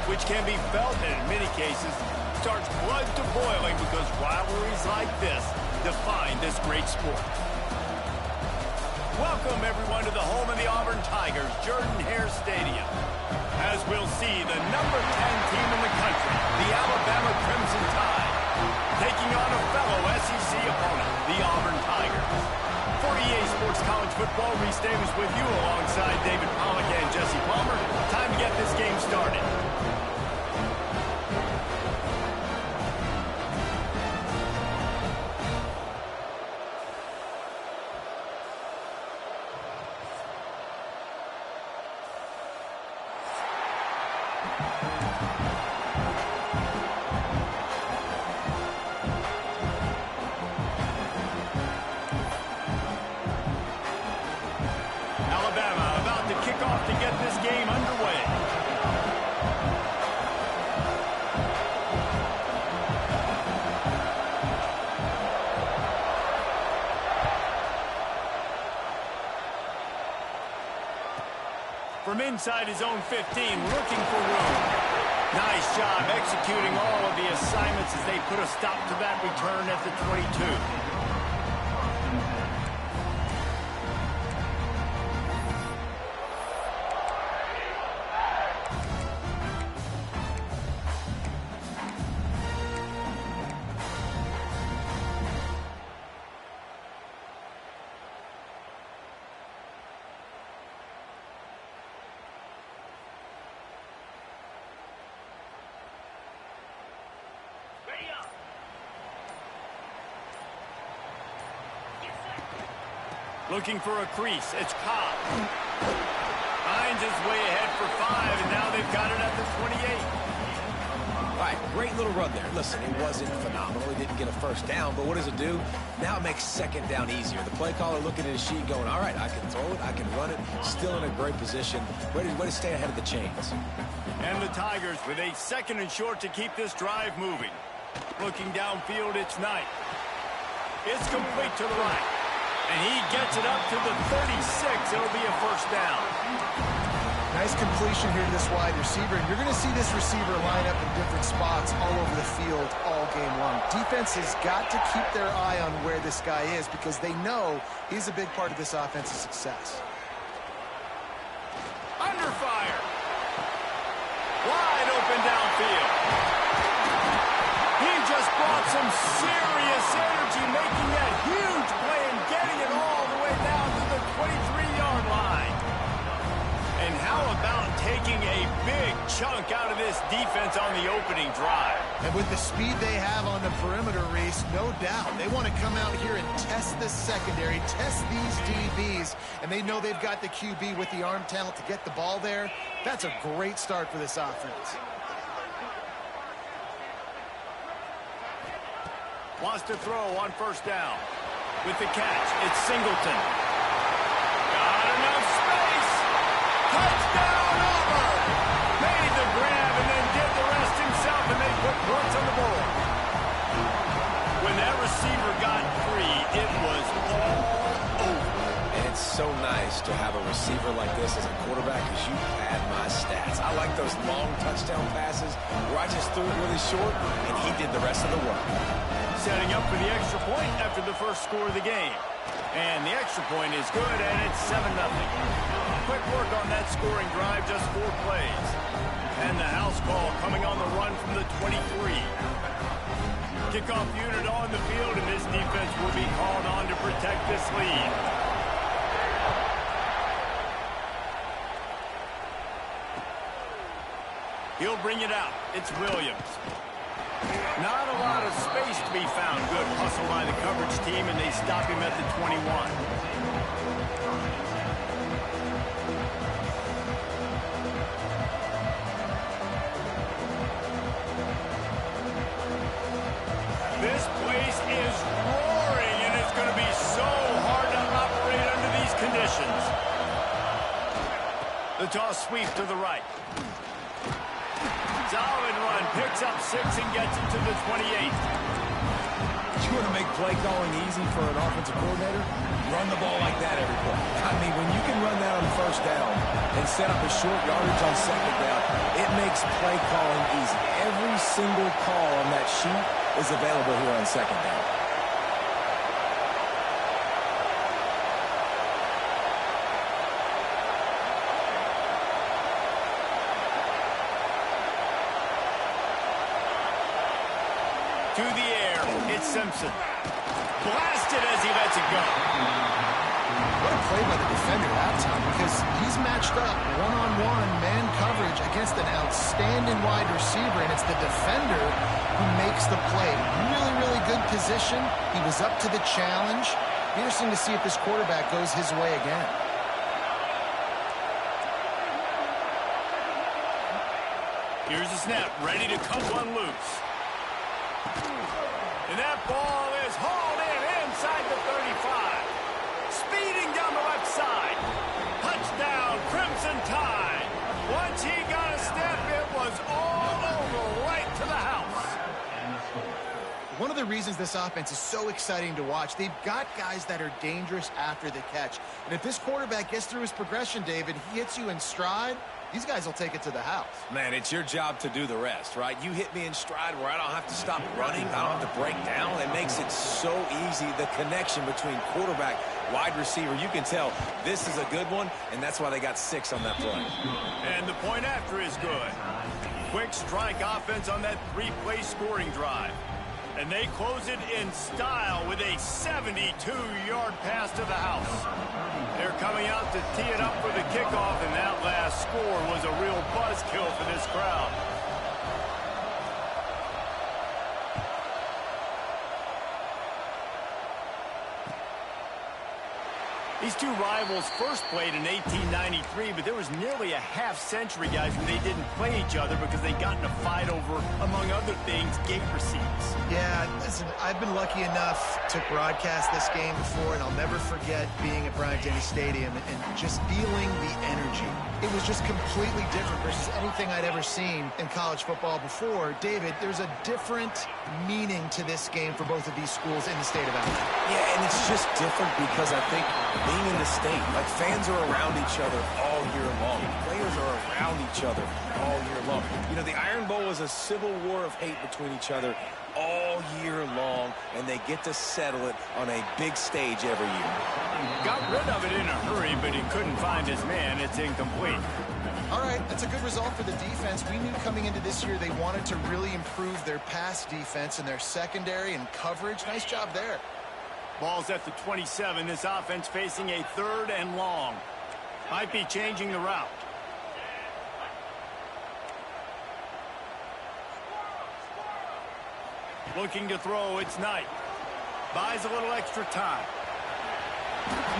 which can be felt and in many cases starts blood to boiling because rivalries like this define this great sport. Welcome, everyone, to the home of the Auburn Tigers, Jordan-Hare Stadium. As we'll see, the number 10 team in the country, the Alabama Crimson Tide, taking on a fellow SEC opponent, the Auburn Tigers. For EA Sports College Football, Reese Davis with you alongside David Pollack and Jesse Palmer. Time to get this game started. Alabama about to kick off to get this game underway. From inside his own 15, looking for room. Nice job executing all of the assignments as they put a stop to that return at the 22. Looking for a crease. It's Cobb. Finds his way ahead for 5, and now they've got it at the 28. All right, great little run there. Listen, it wasn't phenomenal. He didn't get a first down, but what does it do? Now it makes second down easier. The play caller looking at his sheet going, all right, I can throw it, I can run it, still in a great position, ready to stay ahead of the chains. And the Tigers with a 2nd and short to keep this drive moving. Looking downfield, it's Knight. It's complete to the right. And he gets it up to the 36. It'll be a first down. Nice completion here to this wide receiver. And you're going to see this receiver line up in different spots all over the field all game long. Defense has got to keep their eye on where this guy is because they know he's a big part of this offense's success. Under fire. Wide open downfield. He just brought some serious energy, making that huge play and getting it all the way down to the 23-yard line. And how about taking a big chunk out of this defense on the opening drive? And with the speed they have on the perimeter, Reese, no doubt. They want to come out here and test this secondary, test these DBs, and they know they've got the QB with the arm talent to get the ball there. That's a great start for this offense. Wants to throw on first down. With the catch, it's Singleton. Got enough space. Touchdown, Auburn. Made the grab and then did the rest himself, and they put points on the board. When that receiver got free, it was all over. And it's so nice to have a receiver like this as a quarterback because you had my stats. I like those long touchdown passes where I just threw it really short, and he did the rest of the work. Setting up for the extra point after the first score of the game. And the extra point is good, and it's 7-0. Quick work on that scoring drive, just 4 plays. And the house call coming on the run from the 23. Kickoff unit on the field, and this defense will be called on to protect this lead. He'll bring it out. It's Williams. Not a lot of space to be found. Good hustle by the coverage team, and they stop him at the 21. This place is roaring, and it's going to be so hard to operate under these conditions. The toss sweep to the right. Solid run, picks up 6 and gets it to the 28. You want to make play calling easy for an offensive coordinator? Run the ball like that every play. I mean, when you can run that on first down and set up a short yardage on second down, it makes play calling easy. Every single call on that sheet is available here on second down. To the air, it's Simpson. Blasted as he lets it go. What a play by the defender at halftime, because he's matched up one-on-one man coverage against an outstanding wide receiver, and it's the defender who makes the play. Really, really good position. He was up to the challenge. Be interesting to see if this quarterback goes his way again. Here's the snap, ready to cut one loose. And that ball is hauled in inside the 35. Speeding down the left side. Touchdown, Crimson Tide. Once he got a step, it was all over, right to the house. One of the reasons this offense is so exciting to watch, they've got guys that are dangerous after the catch. And if this quarterback gets through his progression, David, he hits you in stride, these guys will take it to the house. Man, it's your job to do the rest, right? You hit me in stride where I don't have to stop running. I don't have to break down. It makes it so easy, the connection between quarterback, wide receiver. You can tell this is a good one, and that's why they got 6 on that play. And the point after is good. Quick strike offense on that 3-play scoring drive. And they close it in style with a 72-yard pass to the house. They're coming out to tee it up for the kickoff, and that last score was a real buzzkill for this crowd. These two rivals first played in 1893, but there was nearly a half-century, guys, when they didn't play each other because they got in a fight over, among other things, gate receipts. Yeah, listen, I've been lucky enough to broadcast this game before, and I'll never forget being at Bryant-Denny Stadium and just feeling the energy. It was just completely different versus anything I'd ever seen in college football before. David, there's a different meaning to this game for both of these schools in the state of Alabama. Yeah, and it's just different because I think being in the state, like fans are around each other all year long. Players are around each other all year long. You know, the Iron Bowl was a civil war of hate between each other all year long, and they get to settle it on a big stage every year. Got rid of it in a hurry, but he couldn't find his man. It's incomplete. All right, that's a good result for the defense. We knew coming into this year they wanted to really improve their pass defense and their secondary and coverage. Nice job there. Ball's at the 27. This offense facing a 3rd and long. Might be changing the route. Looking to throw, it's Knight. Buys a little extra time.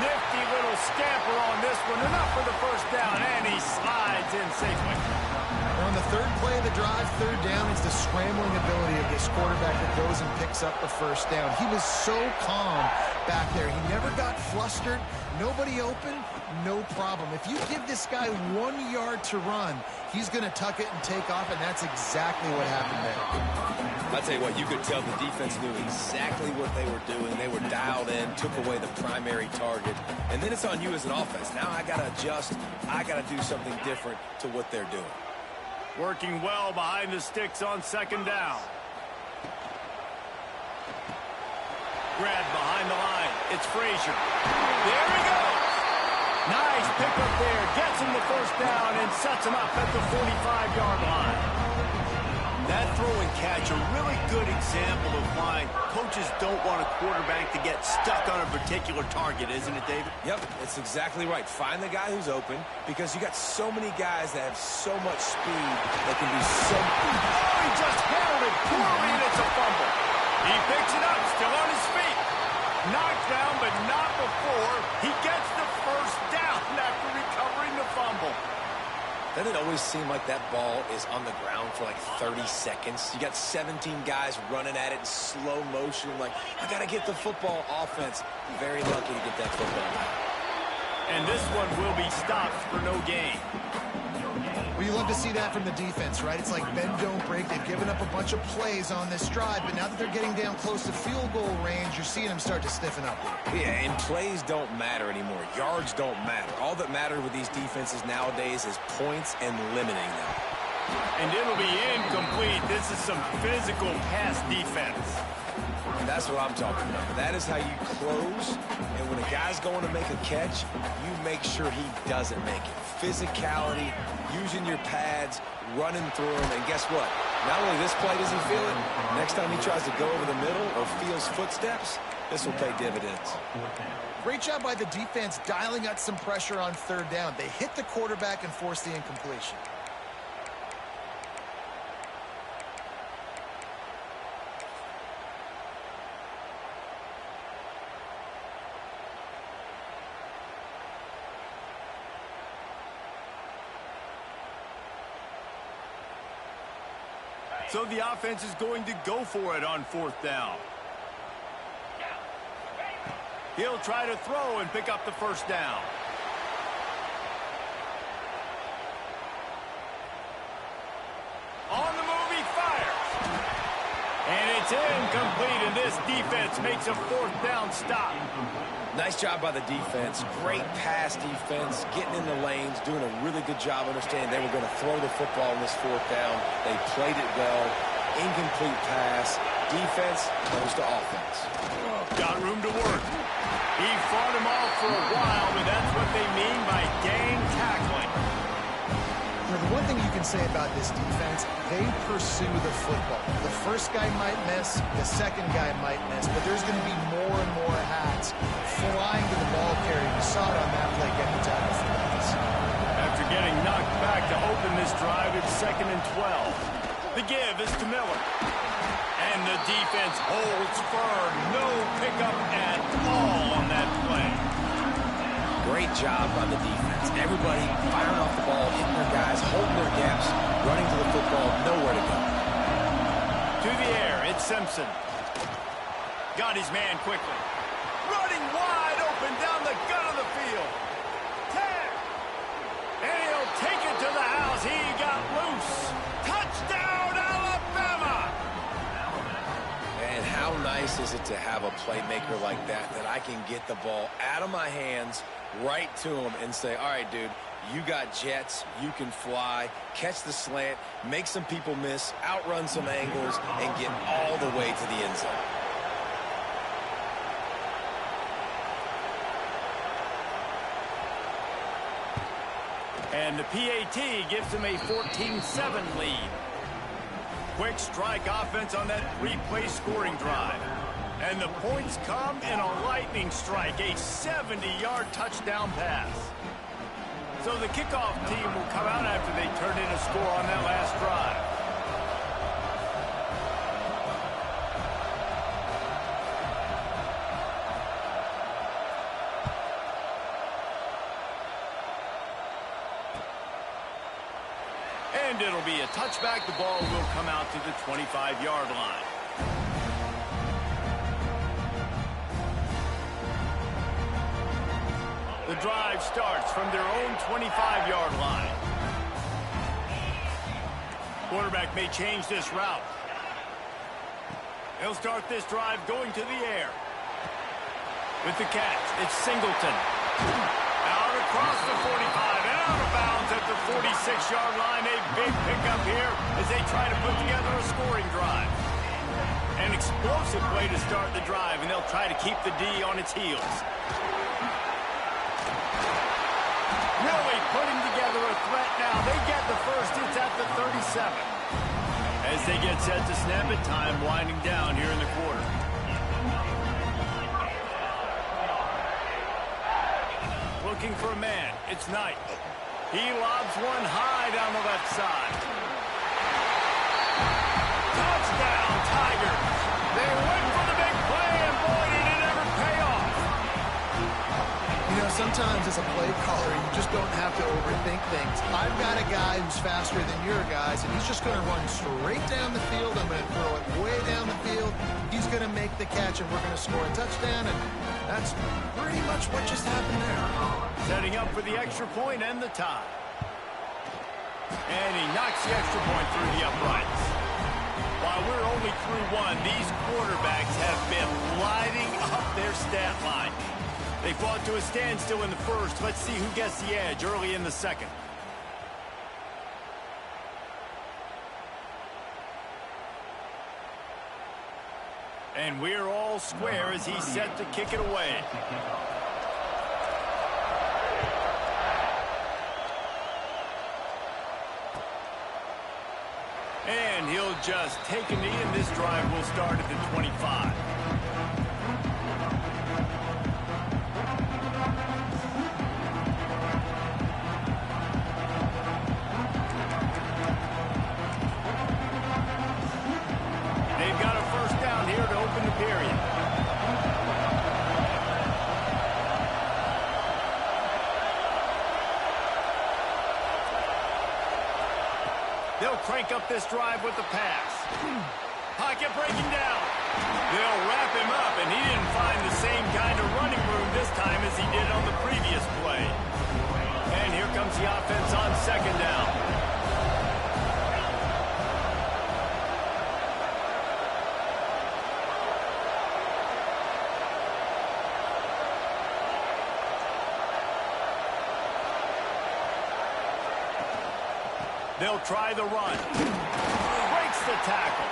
Nifty little scamper on this one. Enough for the first down, and he slides in safely. On the 3rd play of the drive, 3rd down, is the scrambling ability of this quarterback that goes and picks up the first down. He was so calm back there. He never got flustered. Nobody open, no problem. If you give this guy 1 yard to run, he's going to tuck it and take off, and that's exactly what happened there. I'll tell you what, you could tell the defense knew exactly what they were doing. They were dialed in, took away the primary target, and then it's on you as an offense. Now I got to adjust. I got to do something different to what they're doing. Working well behind the sticks on 2nd down. Grabbed behind the line. It's Frazier. There he goes. Nice pickup there. Gets him the first down and sets him up at the 45-yard line. That throw and catch, a really good example of why coaches don't want a quarterback to get stuck on a particular target, isn't it, David? Yep, it's exactly right. Find the guy who's open because you got so many guys that have so much speed that can be so... Oh, he just handled it poorly, and it's a fumble. He picks it up, still on his feet. Knocked down, but not before he gets the first down after recovering the fumble. Doesn't it always seem like that ball is on the ground for like 30 seconds? You got 17 guys running at it in slow motion. Like, I got to get the football. Offense, very lucky to get that football. And this one will be stopped for no gain. Well, you love to see that from the defense, right? It's like bend, don't break. They've given up a bunch of plays on this drive, but now that they're getting down close to field goal range, you're seeing them start to stiffen up. Yeah, and plays don't matter anymore. Yards don't matter. All that matters with these defenses nowadays is points and limiting them. And it'll be incomplete. This is some physical pass defense. That's what I'm talking about. That is how you close. And when a guy's going to make a catch, you make sure he doesn't make it. Physicality, using your pads, running through him. And guess what? Not only this play does he feel it, next time he tries to go over the middle or feels footsteps, this will pay dividends. Great job by the defense dialing up some pressure on third down. They hit the quarterback and forced the incompletion. So the offense is going to go for it on fourth down. He'll try to throw and pick up the first down. On the move, he fires. And it's incomplete, and this defense makes a fourth down stop. Nice job by the defense. Great pass defense, getting in the lanes, doing a really good job understanding they were going to throw the football in this fourth down. They played it well. Incomplete pass. Defense goes to offense. Got room to work. He fought him off for a while, but that's what they mean by gang tackling. The one thing you can say about this defense, they pursue the football. The first guy might miss, the second guy might miss, but there's going to be more and more hats flying to the ball carrier. You saw it on that play getting the tackle for that. After getting knocked back to open this drive, it's 2nd and 12. The give is to Miller. And the defense holds firm. No pickup at all on that play. Great job on the defense. Everybody firing off the ball, hitting their guys, holding their gaps, running to the football, nowhere to go. To the air, it's Simpson. Got his man quickly. Running wide open down the gut of the field. Tag. And he'll take it to the house. He got loose. Touchdown, Alabama! And how nice is it to have a playmaker like that I can get the ball out of my hands, right to him, and say, all right, dude, you got jets, you can fly, catch the slant, make some people miss, outrun some angles, and get all the way to the end zone. And the PAT gives him a 14-7 lead. Quick strike offense on that three-play scoring drive. And the points come in a lightning strike, a 70-yard touchdown pass. So the kickoff team will come out after they turn in a score on that last drive. And it'll be a touchback. The ball will come out to the 25-yard line. The drive starts from their own 25-yard line. Quarterback may change this route. He'll start this drive going to the air. With the catch, it's Singleton. Out across the 45 and out of bounds at the 46-yard line. A big pickup here as they try to put together a scoring drive. An explosive way to start the drive, and they'll try to keep the D on its heels. Really putting together a threat now. They get the first. It's at the 37. As they get set to snap it, time winding down here in the quarter. Looking for a man. It's Knight. He lobs one high down the left side. Touchdown, Tigers. They went for the big play, and boy, did it ever pay off. You know, sometimes as a play caller, you just don't have to overthink things. I've got a guy who's faster than your guys, and he's just going to run straight down the field. I'm going to throw it way down the field. He's going to make the catch, and we're going to score a touchdown, and that's pretty much what just happened there. Setting up for the extra point and the tie. And he knocks the extra point through the uprights. While we're only through one, these quarterbacks have been lighting up their stat line. They fought to a standstill in the first. Let's see who gets the edge early in the second. And we're all square as he's set to kick it away. And he'll just take a knee, and this drive will start at the 25. They've got a first down here to open the period. They'll crank up this drive with the pass. Pocket breaking down. They'll wrap him up, and he didn't find the same kind of running room this time as he did on the previous play. And here comes the offense on second down. They'll try the run. Breaks the tackle.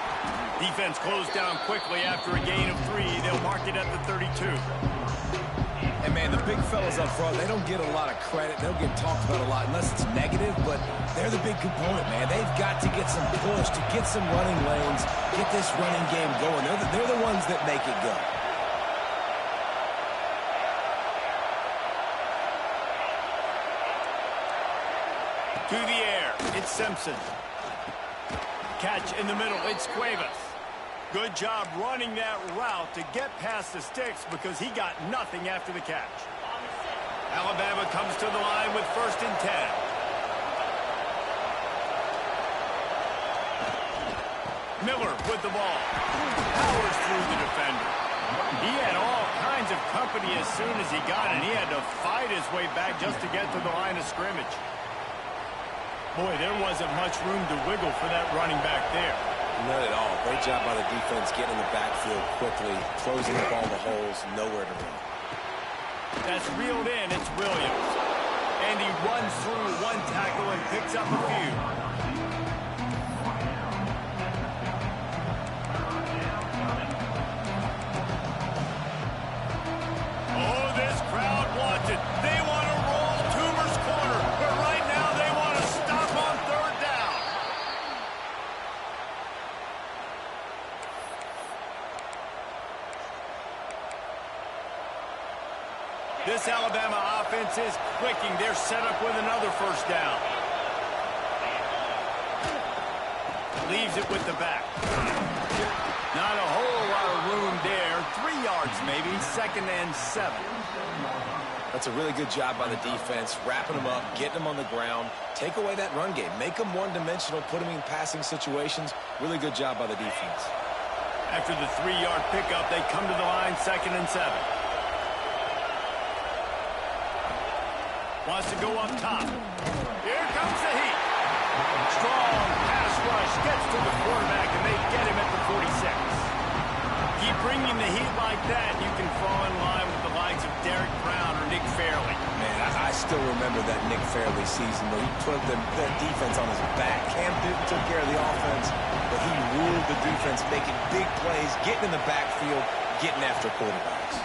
Defense closed down quickly after a gain of 3. They'll mark it at the 32. And, man, the big fellas up front, they don't get a lot of credit. They'll get talked about a lot unless it's negative, but they're the big component, man. They've got to get some push, to get some running lanes, get this running game going. They're the ones that make it go. To the air, it's Simpson. Catch in the middle, it's Cuevas. Good job running that route to get past the sticks because he got nothing after the catch. Alabama comes to the line with 1st and 10. Miller with the ball. Powers through the defender. He had all kinds of company as soon as he got it. He had to fight his way back just to get to the line of scrimmage. Boy, there wasn't much room to wiggle for that running back there. Not at all. Great job by the defense getting in the backfield quickly, closing up all the holes, nowhere to run. That's reeled in. It's Williams. And he runs through one tackle and picks up a few. Oh, this crowd wants it. They want to roll Toomer's corner, but right now they want to stop on 3rd down. This Alabama offense is clicking. They're set up with another 1st down. Leaves it with the back. Not a whole lot of room there. 3 yards maybe. 2nd and 7. That's a really good job by the defense, wrapping them up, getting them on the ground, take away that run game, make them one-dimensional, put them in passing situations. Really good job by the defense. After the 3-yard pickup, they come to the line 2nd and 7. Wants to go up top. Here comes the heat. Strong pass rush gets to the quarterback, and they get him at the 46. Keep bringing the heat like that, you can fall in line with the likes of Derek Brown or Nick Fairley. Man, I still remember that Nick Fairley season where he put the defense on his back. Cam Newton took care of the offense, but he ruled the defense, making big plays, getting in the backfield, getting after quarterbacks.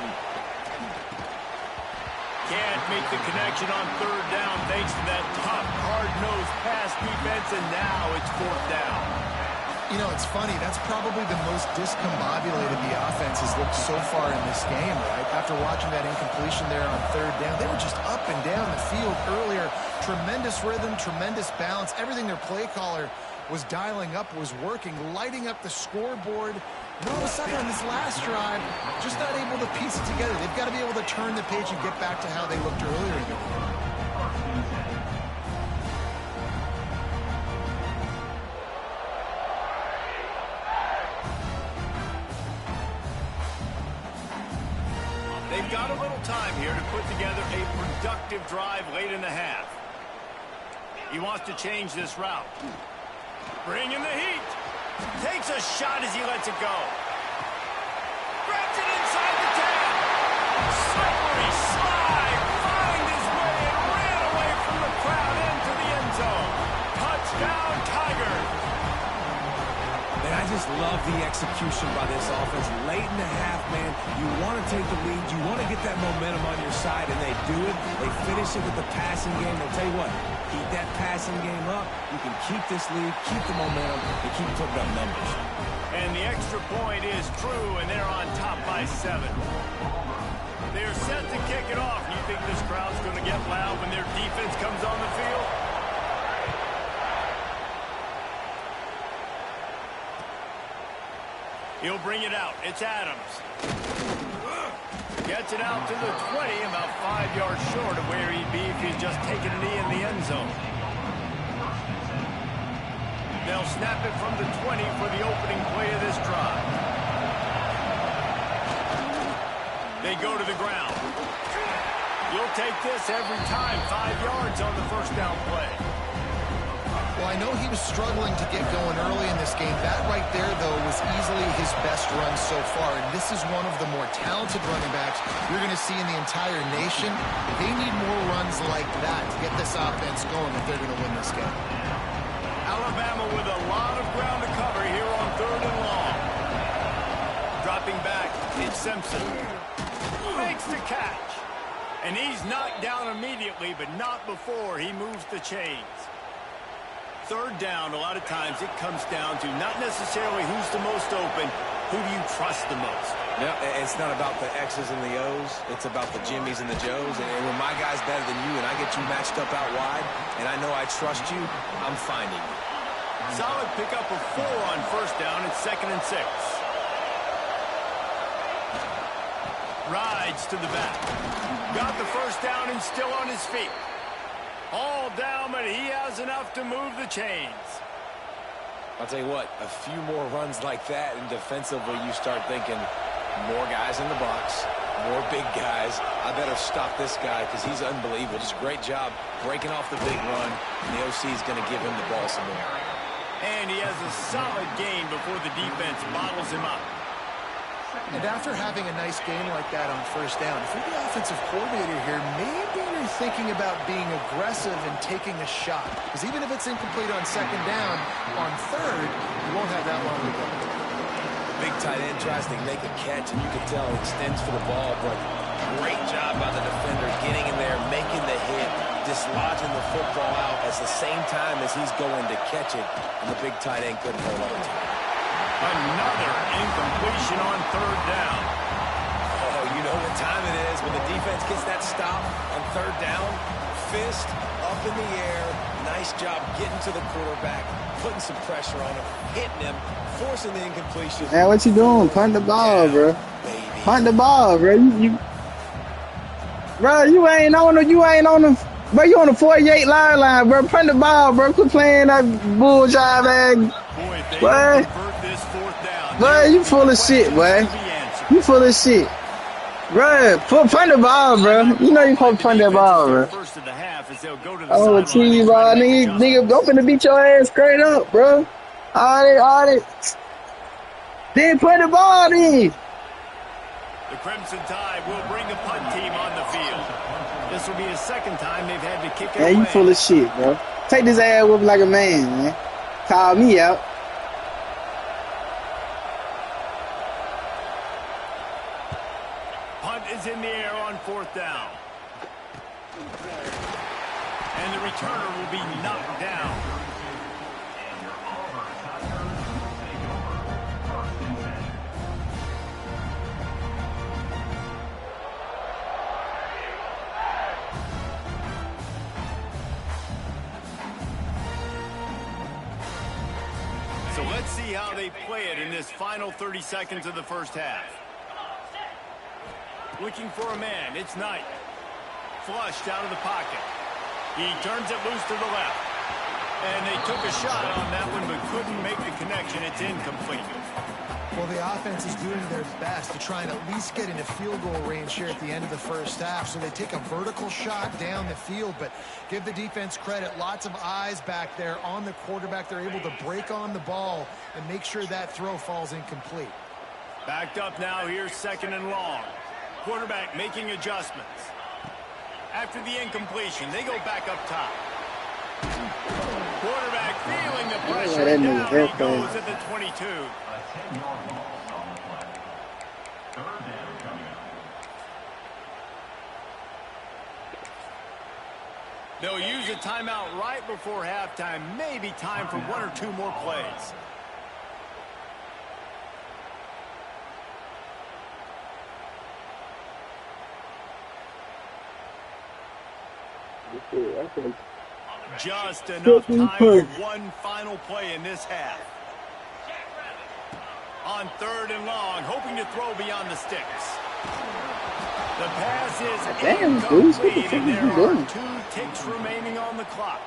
Can't make the connection on 3rd down thanks to that tough, hard-nosed pass defense, and now it's 4th down. You know, it's funny. That's probably the most discombobulated the offense has looked so far in this game, right? After watching that incompletion there on 3rd down, they were just up and down the field earlier. Tremendous rhythm, tremendous balance. Everything their play caller was dialing up was working, lighting up the scoreboard. And all of a sudden on this last drive, just not able to piece it together. They've got to be able to turn the page and get back to how they looked earlier in the game. They've got a little time here to put together a productive drive late in the half. He wants to change this route. Bring in the heat. Takes a shot as he lets it go. Grabs it inside the 10. Slippery slide. Find his way and ran away from the crowd into the end zone. Touchdown, Tigers. Man, And I just love the execution by this offense. Late in the half, man, you want to take the lead. You want to get that momentum on your side, and they do it. They finish it with the passing game. I'll tell you what, keep that passing game up. You can keep this lead, keep the momentum, and keep putting up numbers. And the extra point is true, and they're on top by 7. They're set to kick it off. You think this crowd's going to get loud when their defense comes on the field? He'll bring it out. It's Adams. Gets it out to the 20, about 5 yards short of where he'd be if he'd just taken a knee in the end zone. They'll snap it from the 20 for the opening play of this drive. They go to the ground. You'll take this every time. 5 yards on the first down play. Well, I know he was struggling to get going early in this game. That right there, though, was easily his best run so far. And this is one of the more talented running backs you're going to see in the entire nation. They need more runs like that to get this offense going if they're going to win this game. Alabama with a lot of ground to cover here on 3rd and long. Dropping back, it's Simpson. Makes the catch. And he's knocked down immediately, but not before he moves the chains. 3rd down, a lot of times it comes down to not necessarily who's the most open, who do you trust the most? Yeah, it's not about the X's and the O's. It's about the Jimmies and the Joes. And when my guy's better than you and I get you matched up out wide and I know I trust you, I'm finding you. Solid pickup of 4 on 1st down. It's 2nd and 6. Rides to the back. Got the 1st down and still on his feet. All down, but he has enough to move the chains. I'll tell you what, a few more runs like that, and defensively you start thinking more guys in the box, more big guys. I better stop this guy because he's unbelievable. Just a great job breaking off the big run, and the OC is going to give him the ball some more. And he has a solid gain before the defense bottles him up. And after having a nice game like that on 1st down, if you're the offensive coordinator here, maybe you're thinking about being aggressive and taking a shot. Because even if it's incomplete on 2nd down, on 3rd, you won't have that long to go. Big tight end tries to make a catch, and you can tell he extends for the ball, but great job by the defender getting in there, making the hit, dislodging the football out at the same time as he's going to catch it, and the big tight end couldn't hold on to it. Another incompletion on 3rd down. Oh, you know what time it is when the defense gets that stop on 3rd down. Fist up in the air. Nice job getting to the quarterback, putting some pressure on him, hitting him, forcing the incompletion. Man, what you doing? Punt the ball, bro. Baby. Punt the ball, bro. Bro, you ain't on the, bro, you on the 48 line, bro. Punt the ball, bro. Quit playing that bull jive ass. Boy, if they Boy. convert this 4th down, Boy, you full of shit, boy. You full of shit. Bro, punt the ball, bro. You know you supposed to punt that ball, bro. First of the half as they'll go to the Oh, sideline. T, bro. Nigga, go finna beat your ass straight up, bro. All that. Then put the ball in. The Crimson Tide will bring a punt team on the field. This will be the 2nd time they've had to kick it away. Man, you full of shit, bro. Take this ass whoop like a man, man. Call me out. Punt is in the air on 4th down. And the returner will be knocked down. So let's see how they play it in this final 30 seconds of the 1st half. Looking for a man, it's Knight. Flushed out of the pocket. He turns it loose to the left. And they took a shot on that one, but couldn't make the connection. It's incomplete. Well, the offense is doing their best to try and at least get into field goal range here at the end of the 1st half. So they take a vertical shot down the field, but give the defense credit. Lots of eyes back there on the quarterback. They're able to break on the ball and make sure that throw falls incomplete. Backed up now, here's 2nd and long. Quarterback making adjustments. After the incompletion, they go back up top. Quarterback feeling the pressure. that Down nigga he goes at the 23. tuned. They'll use a timeout right before halftime. Maybe time for 1 or 2 more plays. Just enough time for one final play in this half. On 3rd and long, hoping to throw beyond the sticks. The pass is incomplete, and there are 2 ticks remaining on the clock.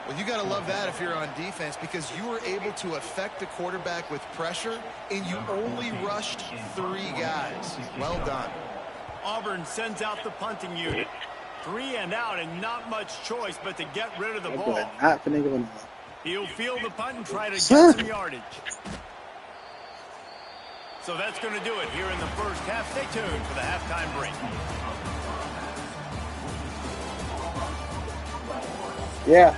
Well, you got to love that if you're on defense, because you were able to affect the quarterback with pressure, and you only rushed 3 guys. Well done. Auburn sends out the punting unit. 3 and out, and not much choice but to get rid of the ball. He'll field the punt and try to get some yardage. So that's going to do it here in the first half. Stay tuned for the halftime break. Yeah.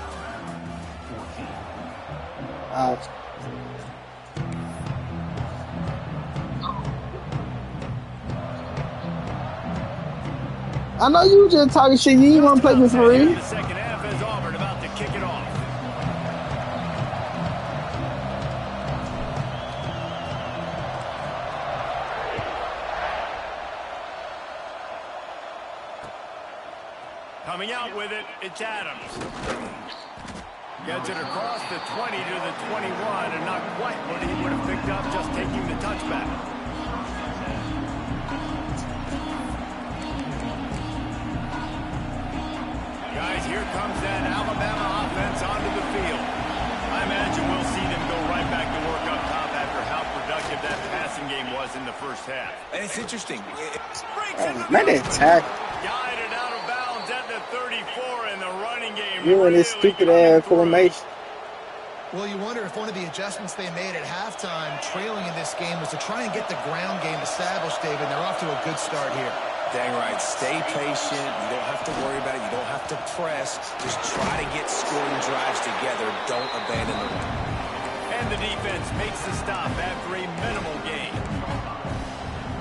I know you just talking shit. You ain't want to play this for real. The second half is Auburn about to kick it off. Coming out with it, it's Adams. Gets it across the 20 to the 21, and not quite what he would have picked up just taking the touchback. Guys, here comes that Alabama offense onto the field. I imagine we'll see them go right back to work up top after how productive that passing game was in the first half. And it's interesting. Man, they attack. Guided out of bounds at the 34 in the running game. You in this stupid ass formation. Well, you wonder if one of the adjustments they made at halftime, trailing in this game, was to try and get the ground game established, David. They're off to a good start here. Dang right. Stay patient. You don't have to worry about it. You don't have to press. Just try to get scoring drives together. Don't abandon the run. And the defense makes the stop after a minimal gain.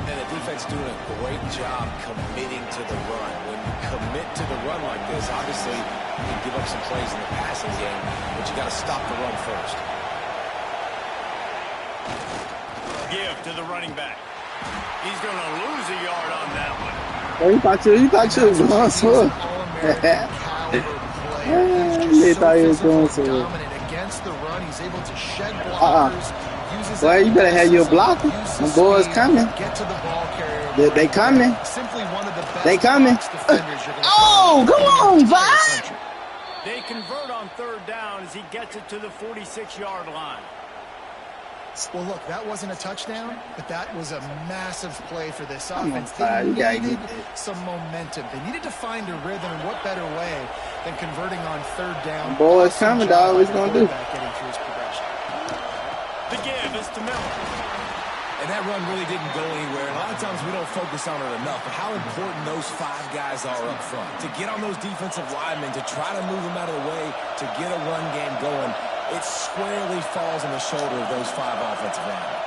And the defense doing a great job committing to the run. When you commit to the run like this, obviously you can give up some plays in the passing game, but you got to stop the run first. Give to the running back. He's going to lose a yard on that one. Oh, you thought you was going to. They thought he was going to. Against the run, he's able to shed blockers. Well, you better have your blocker. The boys coming. Get to the ball carrier. They coming. Simply one of the best. They coming. Oh, come on, Vi. They convert on 3rd down as he gets it to the 46-yard line. Well, look, that wasn't a touchdown, but that was a massive play for this offense. They needed some momentum. They needed to find a rhythm, and what better way than converting on 3rd down? Boys coming, dog. What he's going to do? The give is to Miller. And that run really didn't go anywhere. A lot of times we don't focus on it enough, but how important those 5 guys are up front. To get on those defensive linemen, to try to move them out of the way, to get a run game going, it squarely falls on the shoulder of those 5 offensive linemen.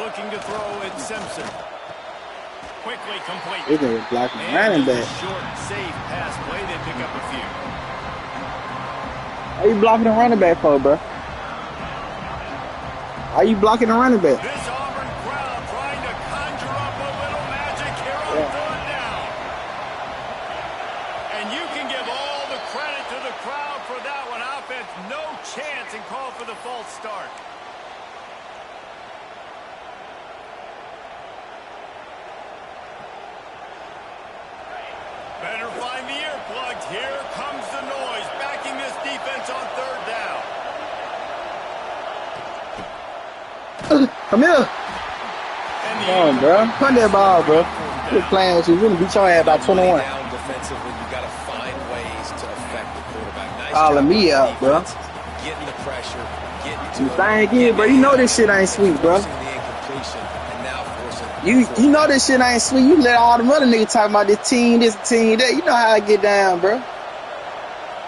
Looking to throw at Simpson. Quickly complete. They're going to block the running back. Short, safe pass play. They pick up a few. How you blocking the running back for, bro? How you blocking the running back? This Auburn crowd trying to conjure up a little magic here on 3rd down. And you can give all the credit to the crowd for that one. Offense, no chance, and call for the false start. Better find the earplugs. Here comes the noise, backing this defense on 3rd down. Come here. Come on, bro. Punt that ball, bro. Quit playing with you. We're going to beat your ass by 21. Down defensively, you got to find ways to affect the quarterback. Nice Calling me out, bro. Getting the pressure, getting to You thank you, bro. You know this shit ain't sweet, bro. The incompletion, and now forcing You know this shit ain't sweet. You let all the other niggas talk about this team that. You know how I get down, bro.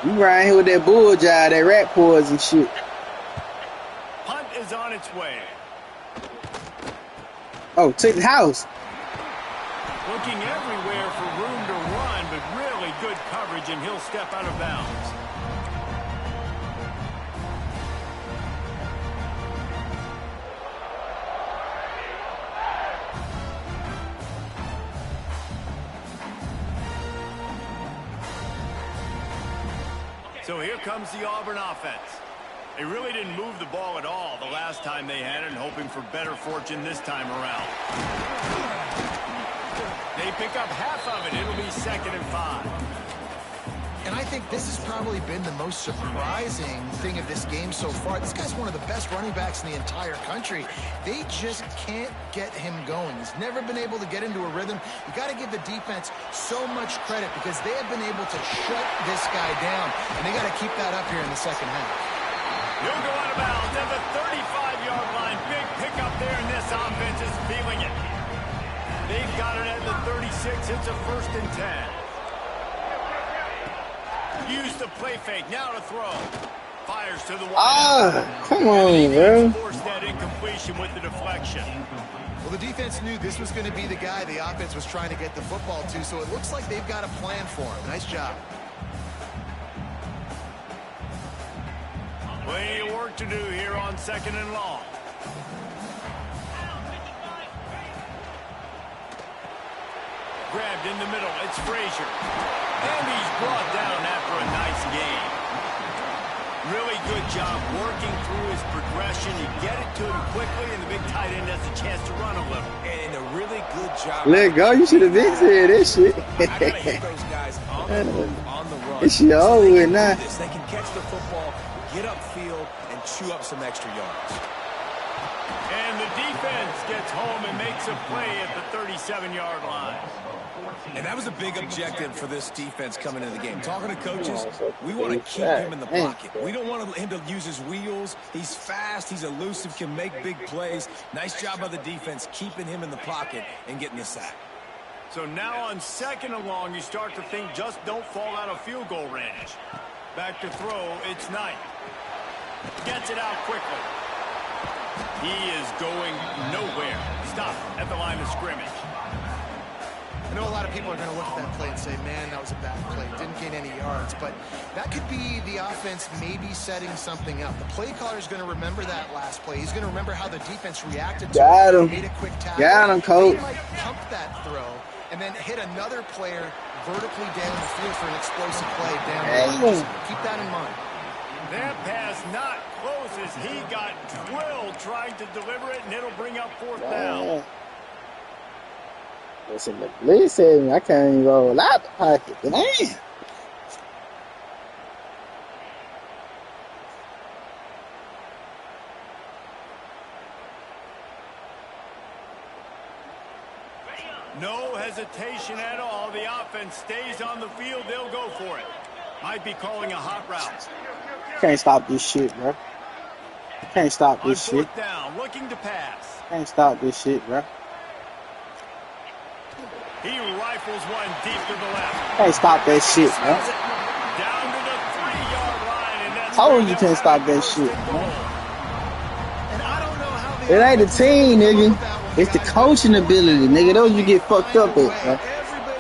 You around here with that bull jive, that rat poison shit. Punt is on its way. Oh, to the house. Looking everywhere for room to run, but really good coverage, and he'll step out of bounds. So here comes the Auburn offense. They really didn't move the ball at all the last time they had it, and hoping for better fortune this time around. They pick up half of it. It'll be 2nd and 5. And I think this has probably been the most surprising thing of this game so far. This guy's one of the best running backs in the entire country. They just can't get him going. He's never been able to get into a rhythm. You got to give the defense so much credit because they have been able to shut this guy down, and they got to keep that up here in the second half. He'll go out of bounds at the 35-yard line. Big pickup there, and this offense is feeling it. They've got it at the 36. It's a 1st and 10. Use the play fake. Now to throw. Fires to the wide. Come on, bro. Forced that incompletion with the deflection. Well, the defense knew this was going to be the guy the offense was trying to get the football to, so it looks like they've got a plan for him. Nice job. Plenty of work to do here on 2nd and long. Grabbed in the middle. It's Frazier. And he's brought down after a nice game. Really good job working through his progression. You get it to him quickly, and the big tight end has a chance to run a little. And a really good job. Let go. You should have been saying this shit. I gotta hit those guys on the move, on the run. This shit over with now. They can catch the football, get upfield, and chew up some extra yards. And the defense gets home and makes a play at the 37-yard line. And that was a big objective for this defense coming into the game. Talking to coaches, we want to keep him in the pocket. We don't want him to use his wheels. He's fast. He's elusive, can make big plays. Nice job by the defense keeping him in the pocket and getting the sack. So now on 2nd and long, you start to think just don't fall out of field goal range. Back to throw, it's Knight. Gets it out quickly. He is going nowhere. Stop at the line of scrimmage. I know a lot of people are going to look at that play and say, man, that was a bad play. Didn't gain any yards. But that could be the offense maybe setting something up. The play caller is going to remember that last play. He's going to remember how the defense reacted to it. Made a quick tackle. Got him, coach. He might pump that throw and then hit another player vertically down the field for an explosive play down the line. Keep that in mind. That pass not close as he got drilled trying to deliver it, and it'll bring up 4th down. Listen, I can't even roll out the pocket. Damn. No hesitation at all. The offense stays on the field. They'll go for it. Might be calling a hot route. Can't stop this shit, bro. Can't stop this shit. Down, looking to pass. Can't stop this shit, bro. He rifles one deep to the left. Can't stop that shit, bro. Down to the 3-yard line, and that's told you can't stop that shit, man. And I don't know how It ain't the team, nigga. It's the coaching ability, nigga. Those you get fucked up at, bro.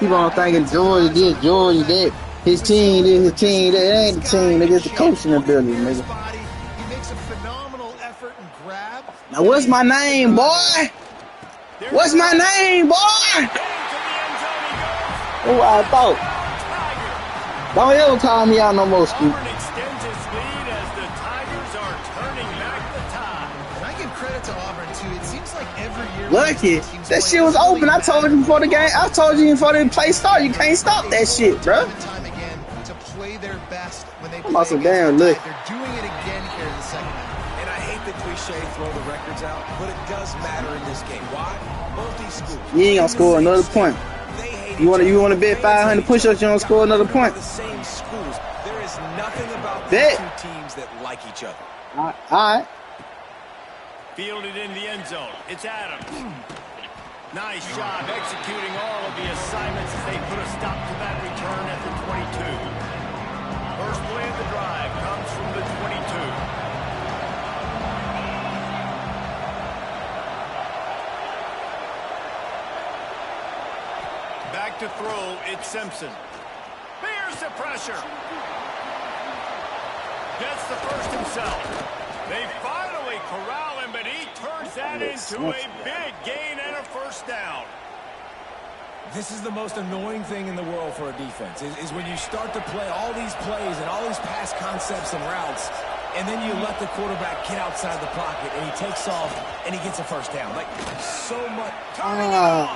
People don't thinking Georgia this, Georgia that. His team this, his team that. It ain't the team, nigga. It's the coaching ability, nigga. He makes a phenomenal effort and grab. Now, what's my name, boy? What's my name, boy? Oh, I thought. Don't ever call me out no more, Scoop. Auburn extends its lead as the Tigers are turning back the tide. And I give credit to Auburn, too. It seems like every year... Lucky. That shit was open. I told you before the game. I told you before the play started. You can't stop that shit, bro. Time again to play their best when they play against damn look. They're doing it again here in the second half. And I hate the cliche throw the records out, but it does matter in this game. Why? Both these schools. You ain't gonna score another point. You want to bet 500 push-ups, you don't score another point. The same schools. There is nothing about Bet. these two teams that like each other. All right. Fielded in the end zone. It's Adams. Nice job executing all of the assignments as they put a stop to that return at the 22. First play of the drive comes from the 22. Back to throw, it's Simpson. Here's the pressure. Gets the first himself. They finally corral him, but he turns that into a big gain and a first down. This is the most annoying thing in the world for a defense, is when you start to play all these plays and all these pass concepts and routes, and then you let the quarterback get outside the pocket, and he takes off, and he gets a first down. Like, so much. Turning it on.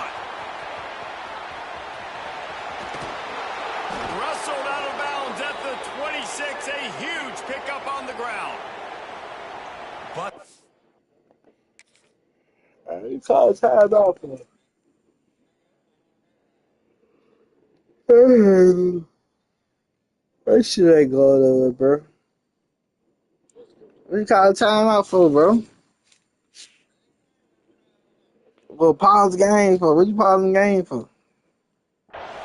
Wrestled out of bounds at the 26. A huge pickup on the ground. But You call time out for it. That shit ain't going over, bro. What you call time out for, bro? Well, pause the game for. What you pausing the game for?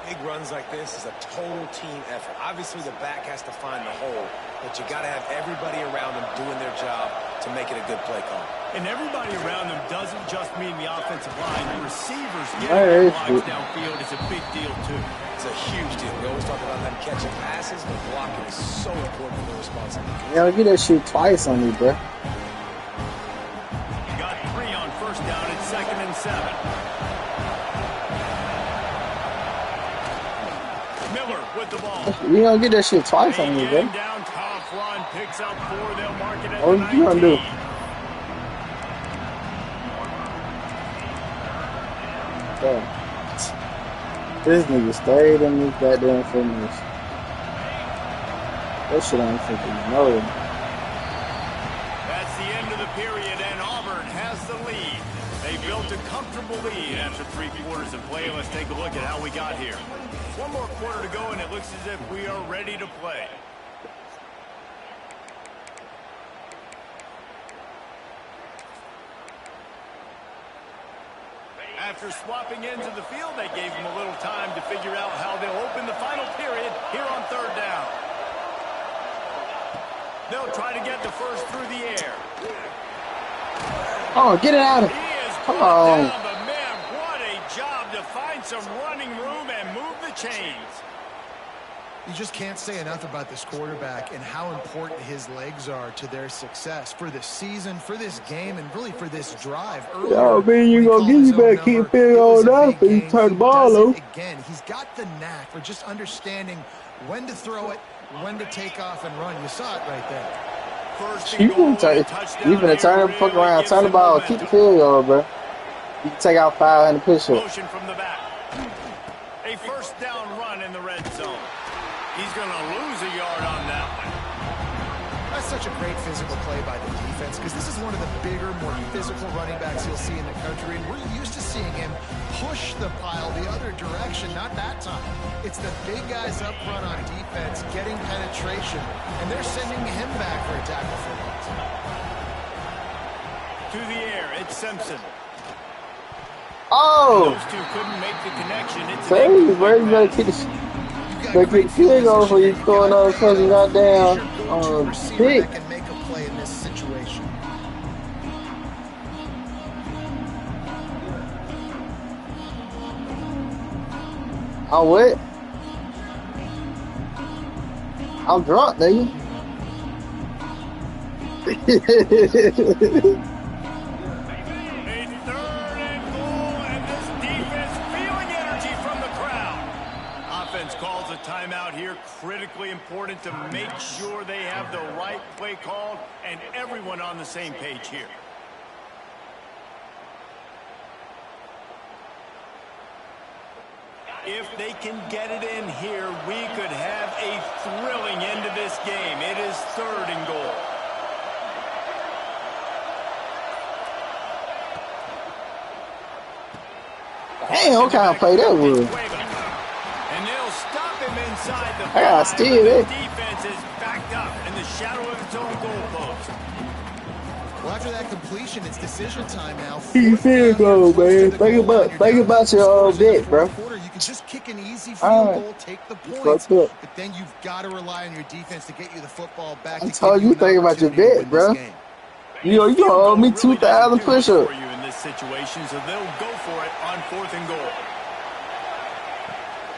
big runs like this is a total team effort. Obviously, the back has to find the hole, but you got to have everybody around them doing their job to make it a good play call. And everybody around them doesn't just mean the offensive line. The receivers getting blocks downfield is a big deal, too. It's a huge deal. We always talk about them catching passes, but blocking is so important for their responsibility. Yeah, get that shit twice on me, bro. You got 3 on first down. It's 2nd and 7. Miller with the ball. You gonna get that shit twice on me, bro. Down, tough run, picks up 4. They'll mark it at What you gonna do? Bro. This nigga stayed in this goddamn finish. That shit ain't freaking no. That's the end of the period, and Auburn has the lead. They built a comfortable lead after 3 quarters of play. Let's take a look at how we got here. 1 more quarter to go, and it looks as if we are ready to play. After swapping ends of the field, they gave them a little time to figure out how they'll open the final period here on 3rd down. They'll try to get the first through the air. Oh, get it out of He is Come brought on. down, but man, what a job to find some running room and move the chains. You just can't say enough about this quarterback and how important his legs are to their success for this season, for this game, and really for this drive. Yo, man, you gonna get you back, keep it on up, and you turn the ball over. Again, he's got the knack for just understanding when to throw it, when to take off and run. You saw it right there. First You and goal, can turn, touchdown you finna turn the here fuck really around, gives turn the them ball, momentum. keep the field goal, bro. You can take out 500 push-ups. Motion from the back. A first down run in the red zone. He's going to lose a yard on that one. That's such a great physical play by the defense because this is one of the bigger, more physical running backs you'll see in the country, and we're used to seeing him push the pile the other direction, not that time. It's the big guys up front on defense getting penetration, and they're sending him back for a tackle for loss. To the air, it's Simpson. Oh! Those two couldn't make the connection. It's Hey, an bro, you better incomplete keep pass. the But get field goal before you throwing all fucking goddamn pick. That can make a play in this situation. I'm what? I'm drunk, nigga. A 3rd and goal, and this defense feeling energy from the crowd. Offense calls a timeout here. Critically important to make sure they have the right play called and everyone on the same page here. If they can get it in here, we could have a thrilling end to this game. It is 3rd and goal. Damn, what kind of play that was? And they'll stop him inside the I gotta 5, steal but it. the defense is backed up in the shadow of its own goalpost. Well, after that completion, it's decision time now. You field goal, man. Think about your bet, bro. You can just kick an easy field goal, take the points, but then you've got to rely on your defense to get you the football back. I told you think about your bet, bro. You owe me 2,000 push-ups. In this situation, so they'll go for it on 4th and goal.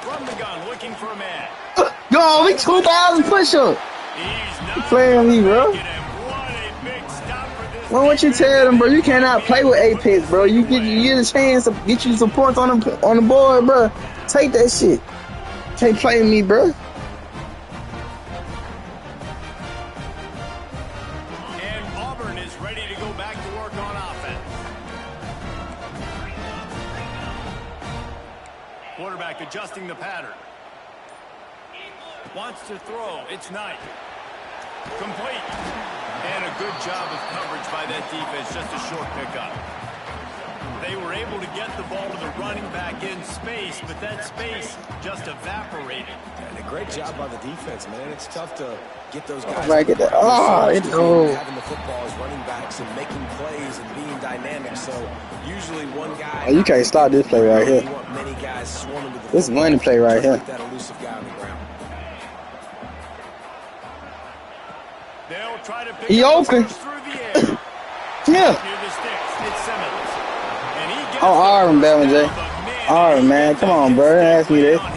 From the gun, looking for a man. You owe me 2,000 push-ups. You playing me, bro. Well, what you tell them, bro? You cannot play with Apex, bro. You get a chance to get you some points on the board, bro. Take that shit. Can't play with me, bro. And Auburn is ready to go back to work on offense. Quarterback adjusting the pattern. Wants to throw. It's Knight. Complete. And a good job of coverage by that defense. Just a short pickup. They were able to get the ball to the running back in space, but that space just evaporated. And a great job by the defense, man. It's tough to get those guys. Right, get that. Oh, it's old. Having the football as running backs and making plays and being dynamic. So usually one guy. Oh, you can't stop this play right here. You want many guys swarming to the this money play right here. That elusive guy on the ground. They'll try to pick he open. Through the air. Yeah. Near the sticks, it's Simmons. And he gets Arvin, Jay. Arvin, man. Come on, bro. Ask me this. Boy,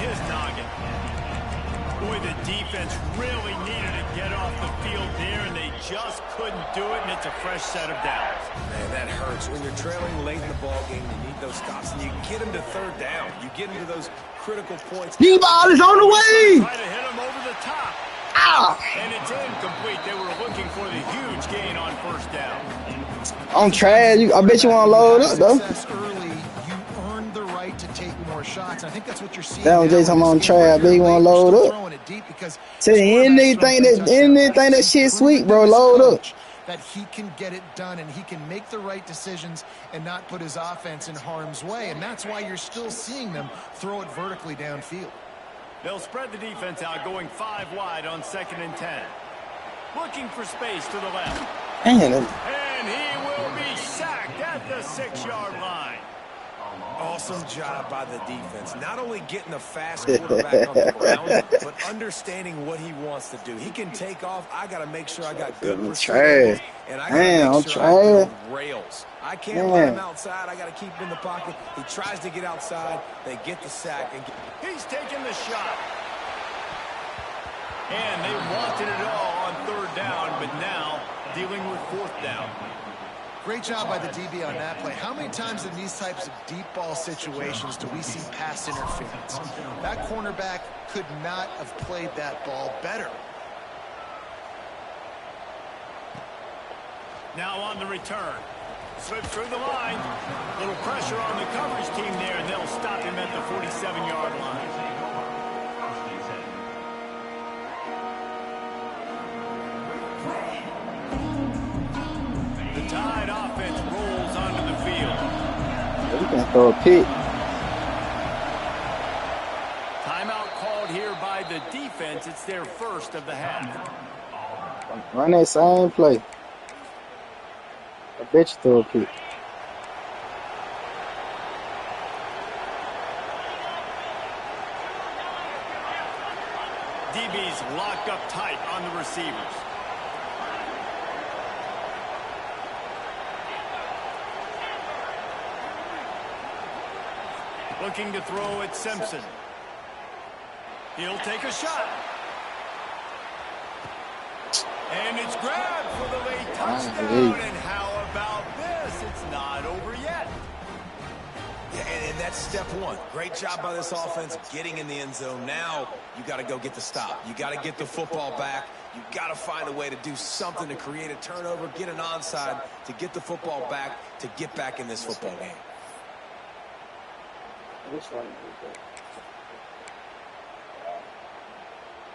the defense really needed to get off the field there, and they just couldn't do it, and it's a fresh set of downs. Man, that hurts. When you're trailing late in the ball game, you need those stops, and you get them to 3rd down. You get into those critical points. D-ball is on the way. Try to hit him over the top. Ah. And it's incomplete. They were looking for the huge gain on 1st down. I'm trash. I bet you want to load up, though. Early, you earned the right to take more shots. I think that's what you're seeing. That was Jay talking about trash. I bet you want to load up. Tell you anything that shit sweet, bro. Load up. That he can get it done and he can make the right decisions and not put his offense in harm's way. And that's why you're still seeing them throw it vertically downfield. They'll spread the defense out, going 5 wide on 2nd and 10. Looking for space to the left. Man. And he will be sacked at the 6-yard line. Awesome job by the defense. Not only getting a fast quarterback on the ground, but understanding what he wants to do. He can take off. I got to make sure I got good perspective. And I got to make sure I got rails. I can't let him outside. I got to keep him in the pocket. He tries to get outside. They get the sack. And he's taking the shot. And they wanted it all on 3rd down, but now dealing with 4th down. Great job by the DB on that play. How many times in these types of deep ball situations do we see pass interference? That cornerback could not have played that ball better. Now on the return. Slips through the line. Little pressure on the coverage team there, and they'll stop him at the 47-yard line. The Tide offense rolls onto the field. You can throw a pick. Timeout called here by the defense. It's their 1st of the half. Run that same play. I bet you throw a pick. DB's locked up tight on the receivers. Looking to throw at Simpson. He'll take a shot. And it's grabbed for the late touchdown. And how about this? It's not over yet. Yeah, and that's step 1. Great job by this offense getting in the end zone. Now you got to go get the stop. You got to get the football back. You got to find a way to do something to create a turnover, get an onside, to get the football back, to get back in this football game.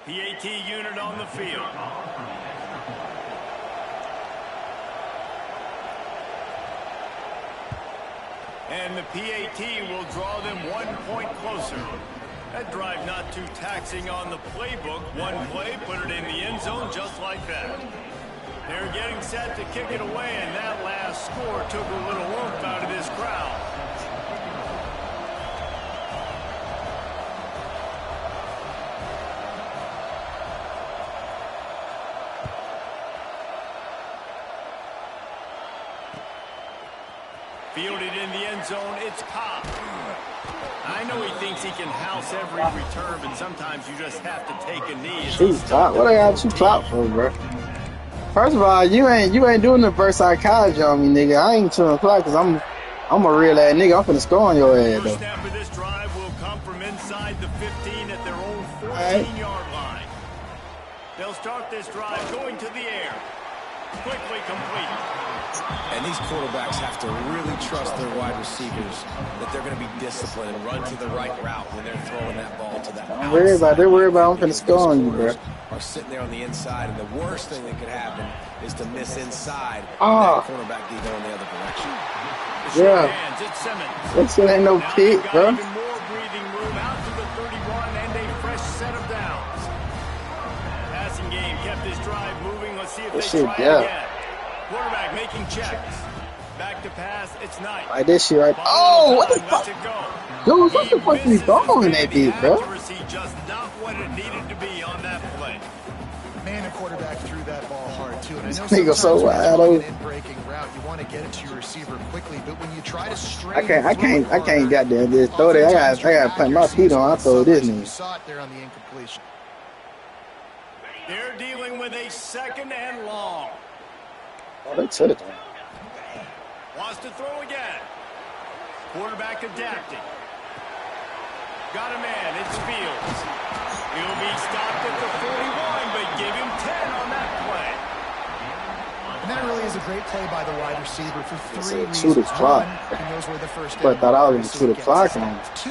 PAT unit on the field. And the PAT will draw them 1 point closer. That drive not too taxing on the playbook. One play, put it in the end zone just like that. They're getting set to kick it away, and that last score took a little oomph out of this crowd. Fielded in the end zone, it's Cobb. I know he thinks he can house every return, but sometimes you just have to take a knee. Shoot clock. What I got you clock for, bro? First of all, you ain't doing the reverse psychology on me, nigga. I ain't 2 o'clock because I'm a real ass nigga. I'm finna score on your ass, though. First snap of this drive will come from inside the 15 at their own 14-yard line. They'll start this drive going to the air. Quickly complete. And these quarterbacks have to really trust their wide receivers that they're going to be disciplined and run to the right route when they're throwing that ball to that. Don't worry about it. They're worried about I'm finna score on you, bro. Are sitting there on the inside, and the worst thing that could happen is to miss inside Oh. that cornerback be going the other direction. Yeah. Hands, it's Simmons. That shit ain't no Now pick, they've got bro. even more breathing room out to the 31 and a fresh set of downs. Passing game kept this drive moving. Let's see if This they shit, try yeah. again. Quarterback making checks. Back to pass, it's Knight. Like this shit right. Oh, what the fuck? Dude, what the fuck you throwing that bitch, bro? Accuracy just not what it needed to be on that play. Man, the quarterback threw that ball hard, too. And I know Nigga sometimes so when you're wide throwing open. an in-breaking route, you want to get it to your receiver quickly, but when you try to strain I can't goddamn just throw that. I gotta put my feet on. I throw this You nigga. saw it there on the incompletion. They're dealing with a 2nd and long. Oh, they took it. Wants to throw again. Quarterback adapting. Got a man. It's Fields. He'll be stopped at the 41, but give him 10 on that play. And that really is a great play by the wide receiver for It's 3 a reasons. 2 to clock. One, he knows where the first But I thought I was is, gonna 2 to he clock gets on. it. 2,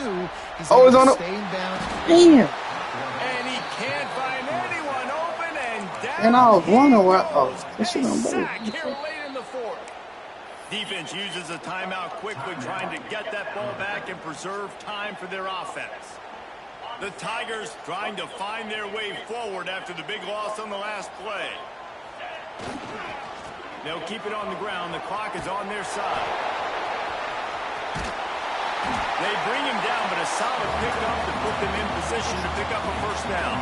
he's Oh, it's able on to the- stay in bounds. Damn. And he can't find anyone open, and down And I was wondering why. he Oh, goes. this shit A on sack both. here late in the 4th. Defense uses a timeout quickly, trying to get that ball back and preserve time for their offense. The Tigers trying to find their way forward after the big loss on the last play. They'll keep it on the ground. The clock is on their side. They bring him down, but a solid pickup to put them in position to pick up a first down.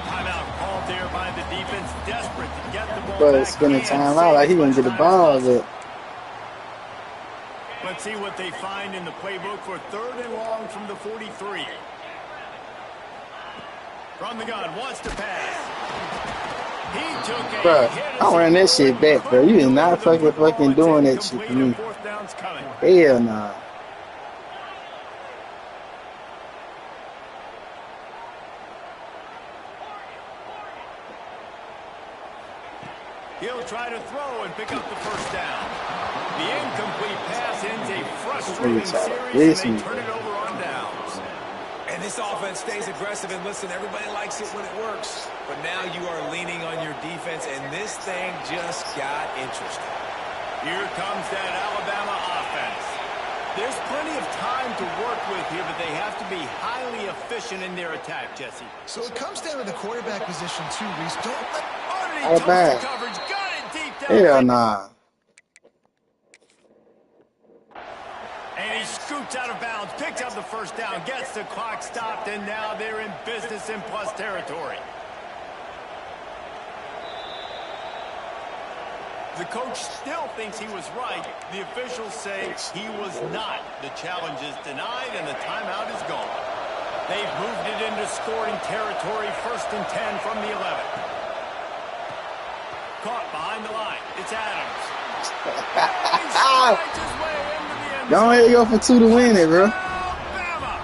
Timeout called there by the defense, desperate to get the ball But back. it's spending and time save out like he as gonna much get the time as ball, possible. but Let's see what they find in the playbook for 3rd and long from the 43. From the gun, wants to pass. He took a Bruh, hit. I ran that shit back, bro. You is not fucking doing that shit for me. 4th down's coming. Hell nah. He'll try to throw and pick up the first down. The incomplete pass ends a frustrating series, and they turn it over on downs. And this offense stays aggressive, and listen, everybody likes it when it works. But now you are leaning on your defense, and this thing just got interesting. Here comes that Alabama offense. There's plenty of time to work with here, but they have to be highly efficient in their attack, Jesse. So it comes down to the quarterback position, too, Reese. Don't let... Underneath bad. toast the coverage, got it deep down. Hell nah. And he scoots out of bounds, picks up the first down, gets the clock stopped, and now they're in business in plus territory. The coach still thinks he was right. The officials say he was not. The challenge is denied, and the timeout is gone. They've moved it into scoring territory, 1st and 10 from the 11. Caught behind the line. It's Adams. He strides his way into the end Go zone. ahead, go for 2 to win it, bro. Alabama.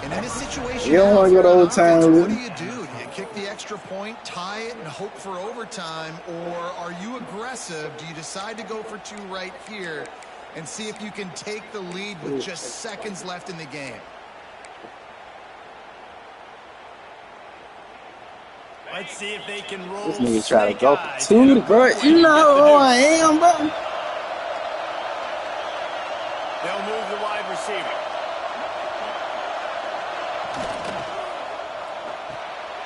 And in this situation, You don't wanna go to now, overtime, what really. do you do? Do you kick the extra point, tie it, and hope for overtime? Or are you aggressive? Do you decide to go for 2 right here and see if you can take the lead with just seconds left in the game? Let's see if they can roll. This nigga try to snake go eyes for 2 and to, bro. quickly You get know the who I deuce. am, bro. They'll move the wide receiver.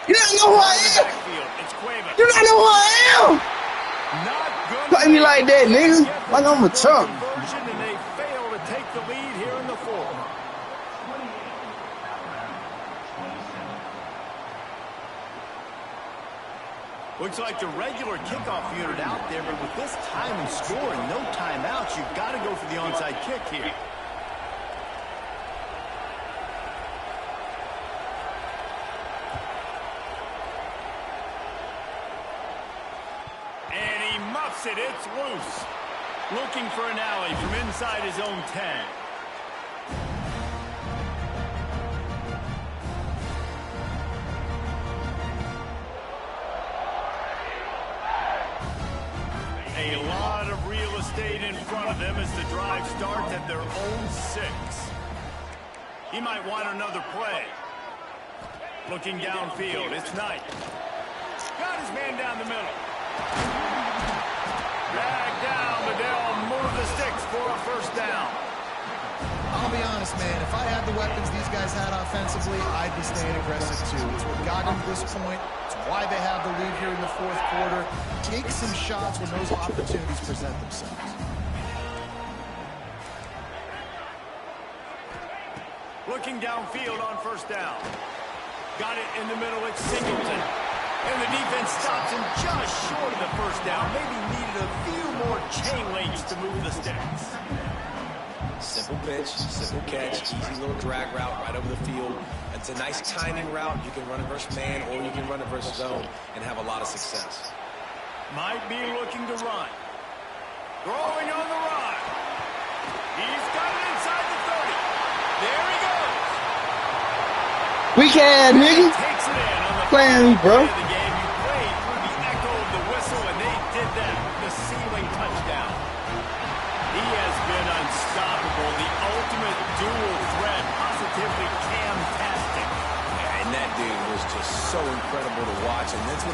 You don't know who I In the am. backfield, it's Cueva. You not know who I am. Not good. Play me like that, nigga. Like I'm a chump. Conversion, and they fail to take the lead here in the fourth. Looks like the regular kickoff unit out there, but with this time and score and no timeouts, you've got to go for the onside kick here. And he muffs it. It's loose. Looking for an alley from inside his own 10. A lot of real estate in front of them as the drive starts at their own 6. He might want another play. Looking downfield, it's Knight. Got his man down the middle. Drag down, but they'll move the sticks for a first down. I'll be honest, man. If I had the weapons these guys had offensively, I'd be staying aggressive too. It's what got them to this point. It's why they have the lead here in the fourth quarter. Take some shots when those opportunities present themselves. Looking downfield on first down. Got it in the middle, it's Singleton. And the defense stops him just short of the first down. Maybe needed a few more chain links to move the sticks. Simple pitch, simple catch, easy little drag route right over the field. It's a nice timing route. You can run it versus man or you can run it versus zone and have a lot of success. Might be looking to run. Throwing on the run. He's got it inside the 30. There he goes. Weak ass nigga. Takes it in on the Playing me, bro. play of the game. You played through the echo of the whistle, and they did that. The ceiling touchdown. He has been unstoppable. The ultimate dual threat. Positively Cam-tastic. And that dude was just so incredible to watch. And that's what he